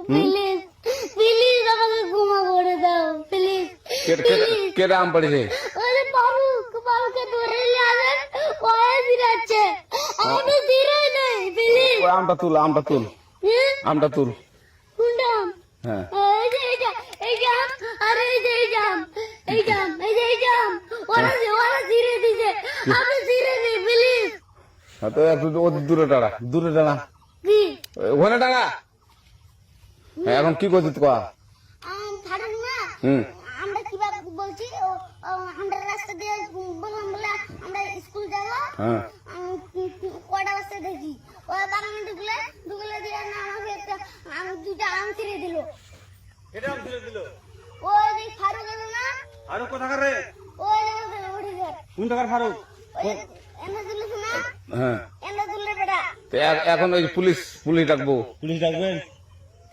Please please আমাকে ক্ষমা করে দাও প্লিজ কেডা আম পড়েছে ওই ফারুককে ধরে নিয়ে আসেন ওই দিরাচ্ছে আমি তো দিরাই নাই প্লিজ ওই আমটা তুল আমটা তুল কোনটা আম? হ্যাঁ এই যে আম, আরে এই যে আম, এই যে আম, ওরা ধীরে দিছে আমি ধীরে দিই প্লিজ তো একটু দূরে টানা কি ওখানে টানা এখন কি করছিস কয়া ফারুক না আমরা কিভাবে বলছি আমরা রাস্তা দিয়ে বললাম বলে আমরা স্কুল যাবো হ্যাঁ কটা বাজতে দেখি ওই বাগানে ঢুকলে দিয়ে না আমাকে একটা দুটা আম ছিঁড়ে দিল এটা আম ছিঁড়ে দিল ওই যে ফারুক এলো না ফারুক কোথাকার রে ওই যে ওঠে যায় কোন টাকার ফারুক এনে দিল না হ্যাঁ এনে দিলে বেটা তো এখন ওই পুলিশ ডাকবো পুলিশ ডাকবেন